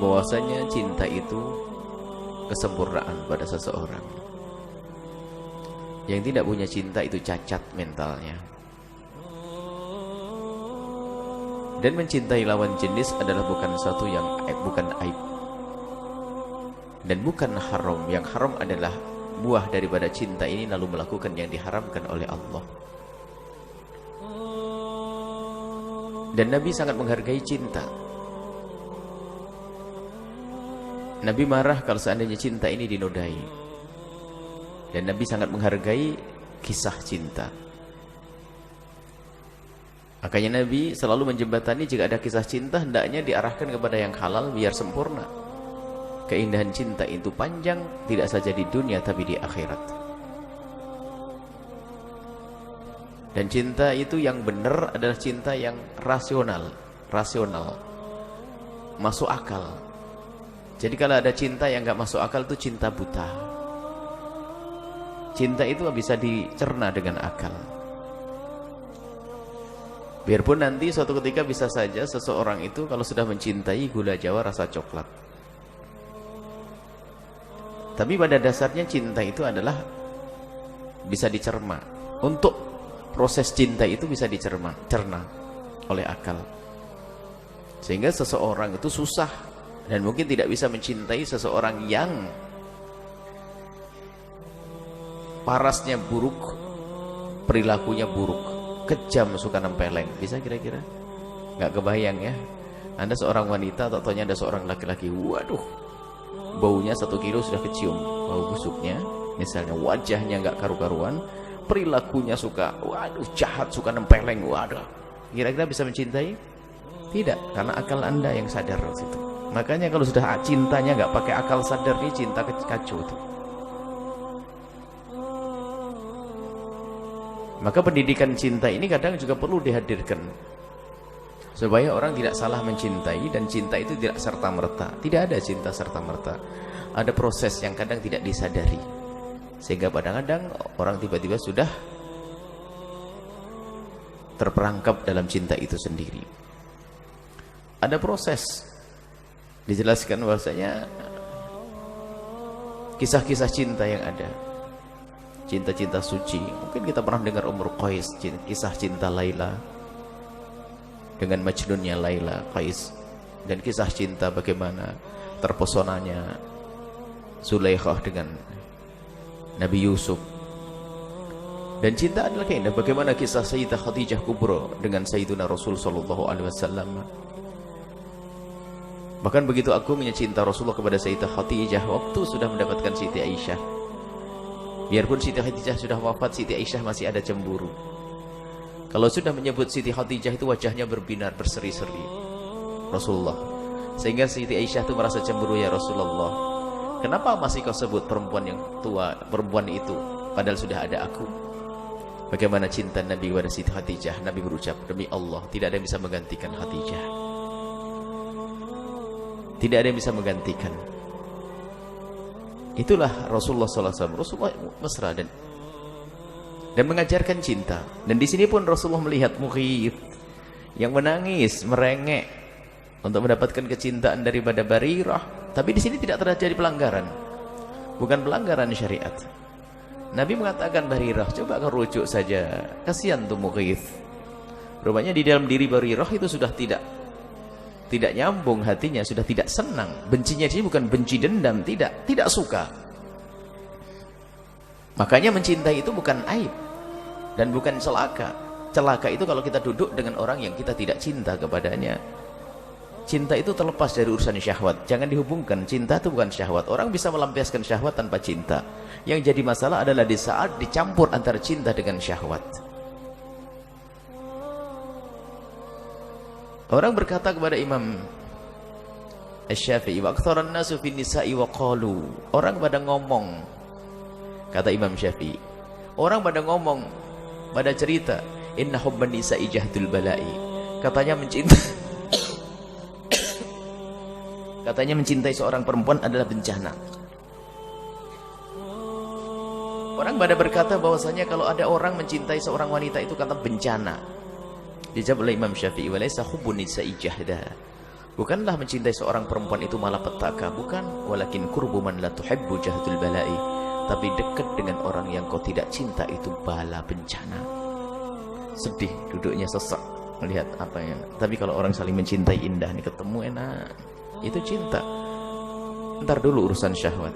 bahwasanya cinta itu kesempurnaan pada seseorang. Yang tidak punya cinta itu cacat mentalnya. Dan mencintai lawan jenis adalah bukan satu yang bukan aib dan bukan haram. Yang haram adalah buah daripada cinta ini lalu melakukan yang diharamkan oleh Allah. Dan Nabi sangat menghargai cinta. Nabi marah kalau seandainya cinta ini dinodai. Dan Nabi sangat menghargai kisah cinta. Makanya Nabi selalu menjembatani jika ada kisah cinta hendaknya diarahkan kepada yang halal biar sempurna. Keindahan cinta itu panjang, tidak saja di dunia tapi di akhirat. Dan cinta itu yang benar adalah cinta yang rasional, masuk akal. Jadi kalau ada cinta yang gak masuk akal itu cinta buta. Cinta itu bisa dicerna dengan akal. Biarpun nanti suatu ketika bisa saja seseorang itu kalau sudah mencintai gula jawa rasa coklat. Tapi pada dasarnya cinta itu adalah bisa dicerna. Untuk proses cinta itu bisa cerna oleh akal. Sehingga seseorang itu susah dan mungkin tidak bisa mencintai seseorang yang parasnya buruk, perilakunya buruk, kejam, suka nempeleng. Bisa kira-kira? Nggak kebayang ya. Anda seorang wanita, atau ada seorang laki-laki, waduh, baunya 1 kilo sudah kecium, bau busuknya. Misalnya wajahnya nggak karu-karuan, perilakunya suka, waduh, jahat, suka nempeleng, waduh. Kira-kira bisa mencintai? Tidak, karena akal Anda yang sadar situ. Makanya kalau sudah cintanya nggak pakai akal sadar, ini cinta kacau itu. Maka pendidikan cinta ini kadang juga perlu dihadirkan supaya orang tidak salah mencintai. Dan cinta itu tidak serta-merta. Tidak ada cinta serta-merta. Ada proses yang kadang tidak disadari, sehingga kadang-kadang orang tiba-tiba sudah terperangkap dalam cinta itu sendiri. Ada proses. Dijelaskan bahwasanya kisah-kisah cinta yang ada, cinta-cinta suci. Mungkin kita pernah dengar Umur Qais, kisah cinta Laila dengan Majnunnya Laila Qais, dan kisah cinta bagaimana terpesonanya Zulaikha dengan Nabi Yusuf. Dan cinta adalah keindahan. Bagaimana kisah Sayyidah Khadijah Kubra dengan Sayyiduna Rasul sallallahu alaihi wasallam. Bahkan begitu agungnya cinta Rasulullah kepada Sayyidah Khadijah waktu sudah mendapatkan Siti Aisyah. Biarpun Siti Khadijah sudah wafat, Siti Aisyah masih ada cemburu. Kalau sudah menyebut Siti Khadijah itu wajahnya berbinar, berseri-seri Rasulullah. Sehingga Siti Aisyah itu merasa cemburu, ya Rasulullah, kenapa masih kau sebut perempuan yang tua, perempuan itu, padahal sudah ada aku. Bagaimana cinta Nabi kepada Siti Khadijah? Nabi berucap, demi Allah, tidak ada yang bisa menggantikan Khadijah. Tidak ada yang bisa menggantikan. Itulah Rasulullah SAW. Rasulullah mesra dan mengajarkan cinta. Dan di sini pun Rasulullah melihat Mughith yang menangis, merengek untuk mendapatkan kecintaan daripada Barirah. Tapi di sini tidak terjadi pelanggaran, bukan pelanggaran syariat. Nabi mengatakan, Barirah, coba kau rujuk saja, kasihan tuh Mughith. Rupanya di dalam diri Barirah itu sudah tidak nyambung hatinya, sudah tidak senang. Bencinya dia bukan benci dendam, tidak suka. Makanya mencintai itu bukan aib dan bukan celaka. Celaka itu kalau kita duduk dengan orang yang kita tidak cinta kepadanya. Cinta itu terlepas dari urusan syahwat. Jangan dihubungkan, cinta itu bukan syahwat. Orang bisa melampiaskan syahwat tanpa cinta. Yang jadi masalah adalah di saat dicampur antara cinta dengan syahwat. Orang berkata kepada Imam Asy-Syafi'i, wa aktsaran nasu fin nisa'i wa qalu. Orang pada ngomong, kata Imam Syafi'i, orang pada ngomong, pada cerita, inna hubban nisa'i jahdul bala'i. Katanya mencintai seorang perempuan adalah bencana. Orang pada berkata bahwasanya kalau ada orang mencintai seorang wanita itu kata bencana. Dijawab oleh Imam Syafi'i, walaysa hubbun nisa'i jahda. Bukanlah mencintai seorang perempuan itu malapetaka, bukan. Walakin qurbu man la tuhibbu jahdul bala'i. Tapi dekat dengan orang yang kau tidak cinta itu bala bencana. Sedih, duduknya sesak melihat apa yang. Tapi kalau orang saling mencintai indah nih, ketemu enak. Itu cinta. Ntar dulu urusan syahwat.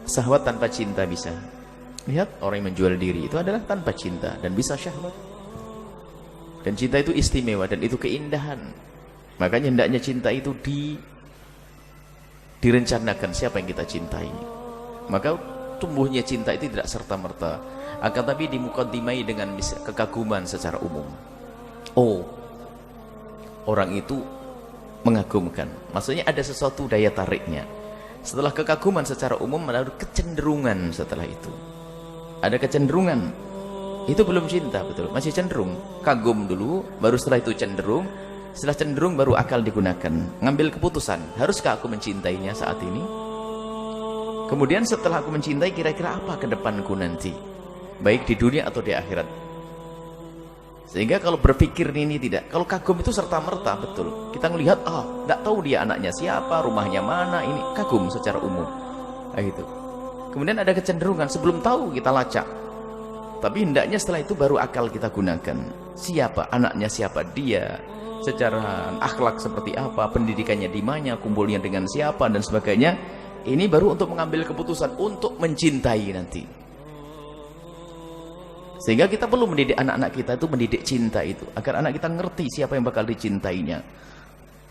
Syahwat tanpa cinta bisa. Lihat orang yang menjual diri itu adalah tanpa cinta dan bisa syahwat. Dan cinta itu istimewa dan itu keindahan. Makanya hendaknya cinta itu direncanakan siapa yang kita cintai. Maka tumbuhnya cinta itu tidak serta-merta, akan tapi dimukadimai dengan kekaguman secara umum. Oh, orang itu mengagumkan. Maksudnya ada sesuatu daya tariknya. Setelah kekaguman secara umum melalui kecenderungan setelah itu. Ada kecenderungan. Itu belum cinta, betul. Masih cenderung. Kagum dulu, baru setelah itu cenderung. Setelah cenderung baru akal digunakan. Ngambil keputusan, haruskah aku mencintainya saat ini? Kemudian setelah aku mencintai, kira-kira apa ke depanku nanti? Baik di dunia atau di akhirat. Sehingga kalau berpikir ini tidak. Kalau kagum itu serta-merta, betul. Kita melihat, tidak tahu dia anaknya siapa, rumahnya mana, ini kagum secara umum. Nah, gitu. Kemudian ada kecenderungan, sebelum tahu kita lacak. Tapi hendaknya setelah itu baru akal kita gunakan. Siapa anaknya, siapa dia, secara akhlak seperti apa, pendidikannya di mana, kumpulnya dengan siapa dan sebagainya. Ini baru untuk mengambil keputusan untuk mencintai nanti. Sehingga kita perlu mendidik anak-anak kita itu mendidik cinta itu, agar anak kita ngerti siapa yang bakal dicintainya.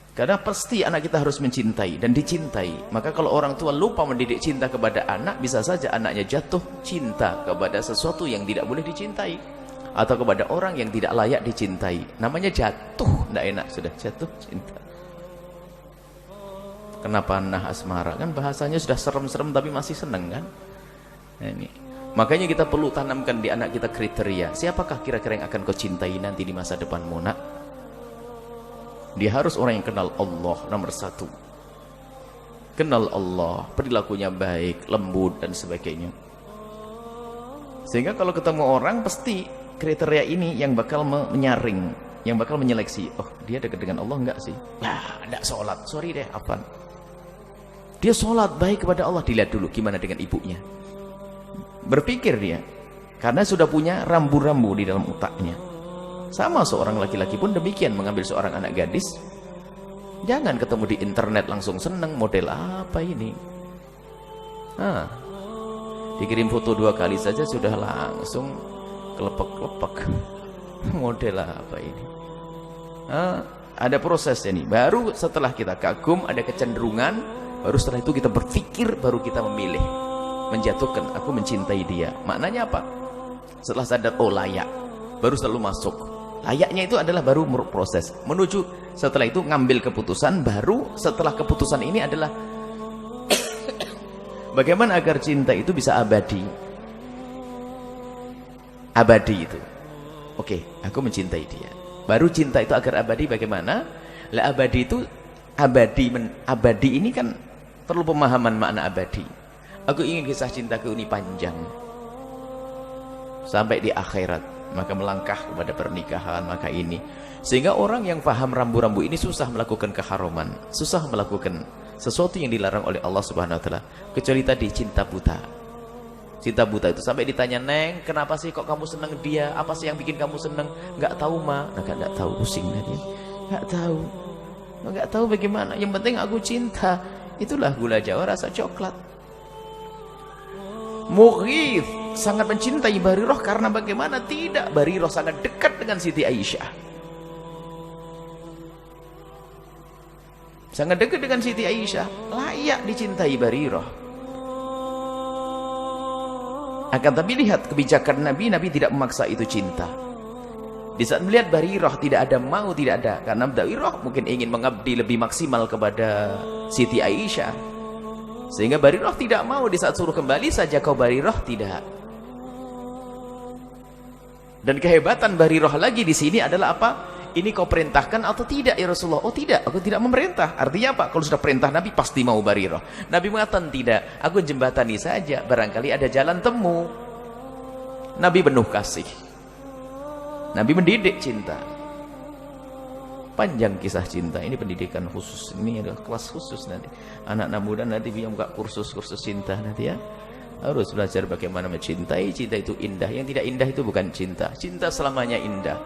Karena pasti anak kita harus mencintai dan dicintai. Maka kalau orang tua lupa mendidik cinta kepada anak, bisa saja anaknya jatuh cinta kepada sesuatu yang tidak boleh dicintai. Atau kepada orang yang tidak layak dicintai. Namanya jatuh, tidak enak, sudah jatuh cinta. Kenapa nah asmara? Kan bahasanya sudah serem-serem tapi masih seneng kan? Nah, ini. Makanya kita perlu tanamkan di anak kita kriteria. Siapakah kira-kira yang akan kau cintai nanti di masa depanmu, nak? Dia harus orang yang kenal Allah, nomor satu. Kenal Allah, perilakunya baik, lembut dan sebagainya. Sehingga kalau ketemu orang, pasti kriteria ini yang bakal menyaring, yang bakal menyeleksi. Oh, dia dekat dengan Allah enggak sih? Nah, enggak sholat, sorry deh, apa? Dia sholat baik kepada Allah, dilihat dulu gimana dengan ibunya. Berpikir dia, karena sudah punya rambu-rambu di dalam otaknya. Sama seorang laki-laki pun demikian, mengambil seorang anak gadis. Jangan ketemu di internet langsung seneng, model apa ini? Dikirim foto 2 kali saja sudah langsung kelepek-kelepek. Model apa ini? Ada proses ini. Baru setelah kita kagum, ada kecenderungan, baru setelah itu kita berpikir, baru kita memilih, menjatuhkan, aku mencintai dia. Maknanya apa? Setelah sadar, oh layak, baru selalu masuk. Layaknya itu adalah baru proses menuju. Setelah itu ngambil keputusan. Baru setelah keputusan ini adalah bagaimana agar cinta itu bisa abadi. Abadi itu, oke, aku mencintai dia. Baru cinta itu agar abadi bagaimana? Lah abadi itu, abadi ini kan perlu pemahaman makna abadi. Aku ingin kisah cintaku ini panjang sampai di akhirat. Maka melangkah kepada pernikahan, maka ini. Sehingga orang yang paham rambu-rambu ini susah melakukan keharuman, susah melakukan sesuatu yang dilarang oleh Allah Subhanahu wa taala. Kecuali tadi cinta buta. Cinta buta itu sampai ditanya, "Neng, kenapa sih kok kamu senang dia? Apa sih yang bikin kamu senang?" Enggak tahu, Ma. Enggak tahu, pusing dia. Enggak tahu. Enggak tahu bagaimana. Yang penting aku cinta. Itulah gula Jawa rasa coklat. Mughith sangat mencintai Barirah karena bagaimana tidak, Barirah sangat dekat dengan Siti Aisyah. Sangat dekat dengan Siti Aisyah, layak dicintai Barirah. Akan tapi lihat kebijakan Nabi tidak memaksa itu cinta. Di saat melihat Barirah tidak ada mau, tidak ada, karena Barirah mungkin ingin mengabdi lebih maksimal kepada Siti Aisyah. Sehingga Barirah tidak mau, di saat suruh kembali saja kau Barirah tidak. Dan kehebatan Barirah lagi di sini adalah apa? Ini kau perintahkan atau tidak ya Rasulullah? Oh tidak, aku tidak memerintah. Artinya apa? Kalau sudah perintah Nabi pasti mau Barirah. Nabi mengatakan tidak, aku jembatani saja, barangkali ada jalan temu. Nabi penuh kasih. Nabi mendidik cinta. Panjang kisah cinta. Ini pendidikan khusus. Ini adalah kelas khusus nanti. Anak-anak muda nanti bisa buka kursus-kursus cinta nanti ya. Harus belajar bagaimana mencintai. Cinta itu indah. Yang tidak indah itu bukan cinta. Cinta selamanya indah.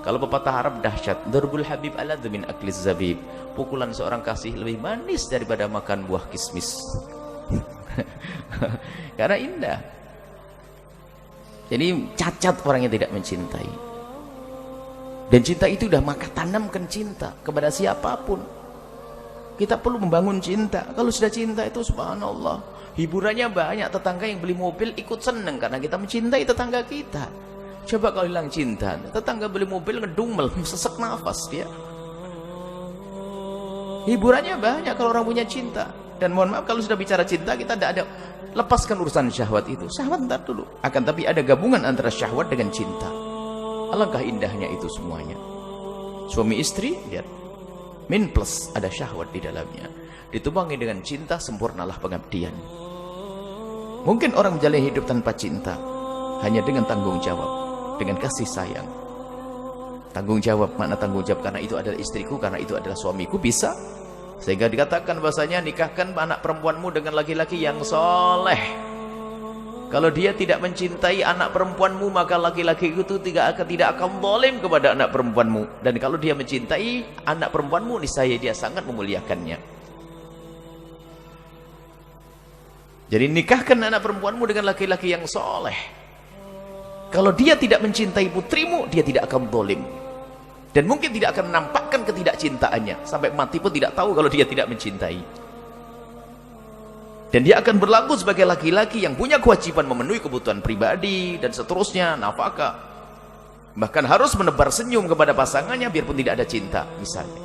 Kalau pepatah Arab dahsyat. Darbul habib aladzu min akliz zabib. Pukulan seorang kasih lebih manis daripada makan buah kismis. Karena indah. Jadi cacat orang yang tidak mencintai. Dan cinta itu udah maka tanamkan cinta kepada siapapun. Kita perlu membangun cinta. Kalau sudah cinta itu subhanallah, hiburannya banyak. Tetangga yang beli mobil ikut seneng karena kita mencintai tetangga kita. Coba kalau hilang cinta, tetangga beli mobil ngedumel, sesek nafas dia. Hiburannya banyak kalau orang punya cinta. Dan mohon maaf kalau sudah bicara cinta, kita tidak ada, lepaskan urusan syahwat itu. Syahwat ntar dulu. Akan tapi ada gabungan antara syahwat dengan cinta. Alangkah indahnya itu semuanya. Suami istri, lihat, min plus, ada syahwat di dalamnya. Ditumpangi dengan cinta, sempurnalah pengabdian. Mungkin orang menjalani hidup tanpa cinta, hanya dengan tanggung jawab, dengan kasih sayang. Tanggung jawab, makna tanggung jawab, karena itu adalah istriku, karena itu adalah suamiku, bisa. Sehingga dikatakan bahasanya, nikahkan anak perempuanmu dengan laki-laki yang soleh. Kalau dia tidak mencintai anak perempuanmu, maka laki-laki itu tidak akan zalim kepada anak perempuanmu. Dan kalau dia mencintai anak perempuanmu, niscaya dia sangat memuliakannya. Jadi nikahkan anak perempuanmu dengan laki-laki yang soleh. Kalau dia tidak mencintai putrimu, dia tidak akan zalim. Dan mungkin tidak akan menampakkan ketidakcintaannya. Sampai mati pun tidak tahu kalau dia tidak mencintai. Dan dia akan berlaku sebagai laki-laki yang punya kewajiban memenuhi kebutuhan pribadi dan seterusnya, nafkah. Bahkan harus menebar senyum kepada pasangannya biarpun tidak ada cinta misalnya.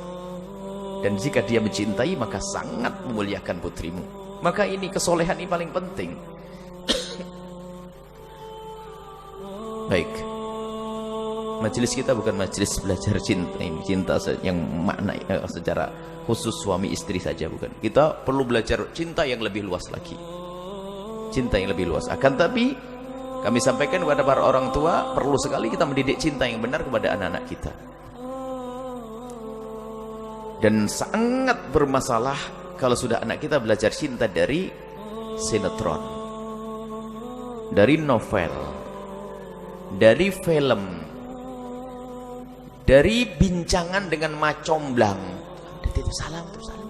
Dan jika dia mencintai maka sangat memuliakan putrimu. Maka ini kesolehan ini paling penting. Baik. Majelis kita bukan majelis belajar cinta ini, cinta yang makna secara khusus suami istri saja, bukan. Kita perlu belajar cinta yang lebih luas lagi. Cinta yang lebih luas. Akan tapi kami sampaikan kepada para orang tua, perlu sekali kita mendidik cinta yang benar kepada anak-anak kita. Dan sangat bermasalah kalau sudah anak kita belajar cinta dari sinetron, dari novel, dari film, dari bincangan dengan macomblang. Itu salam, itu salam.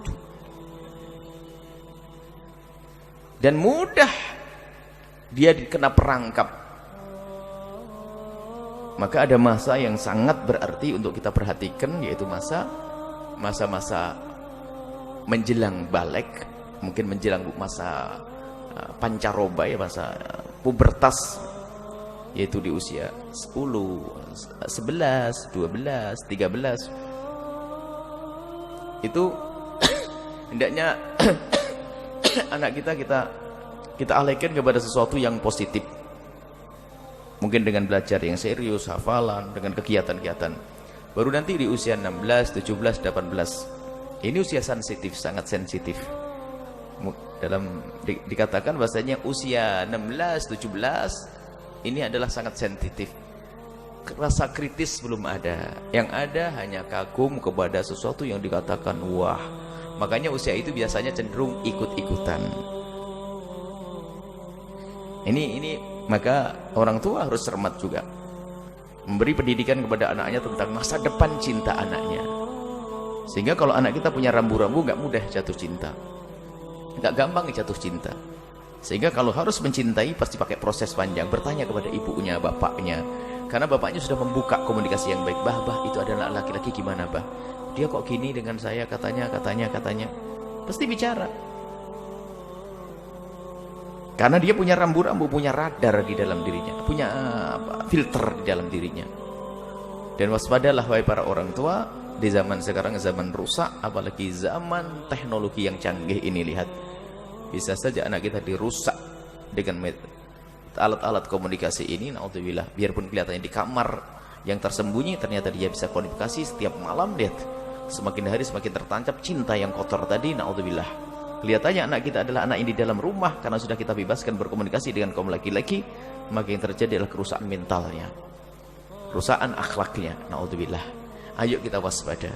Dan mudah dia kena perangkap. Maka ada masa yang sangat berarti untuk kita perhatikan, yaitu masa-masa menjelang balik, mungkin menjelang masa pancaroba, ya, masa pubertas, yaitu di usia 10, 11, 12, 13. Itu hendaknya anak kita alihkan kepada sesuatu yang positif. Mungkin dengan belajar yang serius, hafalan, dengan kegiatan-kegiatan. Baru nanti di usia 16, 17, 18. Ini usia sensitif, sangat sensitif. Dikatakan bahasanya usia 16, 17 ini adalah sangat sensitif. Rasa kritis belum ada. Yang ada hanya kagum kepada sesuatu yang dikatakan wah. Makanya usia itu biasanya cenderung ikut-ikutan. Ini maka orang tua harus cermat juga, memberi pendidikan kepada anaknya tentang masa depan cinta anaknya. Sehingga kalau anak kita punya rambu-rambu, gak mudah jatuh cinta, gak gampang jatuh cinta. Sehingga kalau harus mencintai pasti pakai proses panjang, bertanya kepada ibunya, bapaknya. Karena bapaknya sudah membuka komunikasi yang baik. Bah, itu adalah laki-laki gimana, bah? Dia kok gini dengan saya, katanya. Pasti bicara. Karena dia punya rambu-rambu, punya radar di dalam dirinya, punya filter di dalam dirinya. Dan waspadalah wahai para orang tua, di zaman sekarang zaman rusak, apalagi zaman teknologi yang canggih ini, lihat. Bisa saja anak kita dirusak dengan alat-alat komunikasi ini, naudzubillah. Biarpun kelihatannya di kamar yang tersembunyi, ternyata dia bisa komunikasi setiap malam. Lihat, semakin hari semakin tertancap cinta yang kotor tadi, naudzubillah. Kelihatannya anak kita adalah anak yang di dalam rumah, karena sudah kita bebaskan berkomunikasi dengan kaum laki-laki, maka yang terjadi adalah kerusakan mentalnya, kerusakan akhlaknya, naudzubillah. Ayo kita waspada.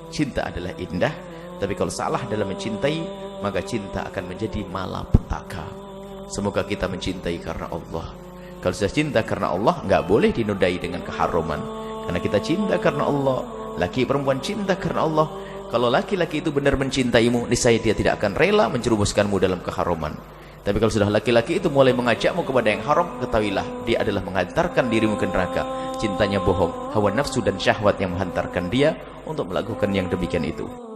cinta adalah indah, tapi kalau salah dalam mencintai, maka cinta akan menjadi malapetaka. Semoga kita mencintai karena Allah. Kalau sudah cinta karena Allah, nggak boleh dinodai dengan keharuman. Karena kita cinta karena Allah. Laki perempuan cinta karena Allah. Kalau laki-laki itu benar mencintaimu, niscaya dia tidak akan rela menjerumuskanmu dalam keharuman. Tapi kalau sudah laki-laki itu mulai mengajakmu kepada yang haram, ketahuilah dia adalah menghantarkan dirimu ke neraka. Cintanya bohong, hawa nafsu dan syahwat yang menghantarkan dia untuk melakukan yang demikian itu.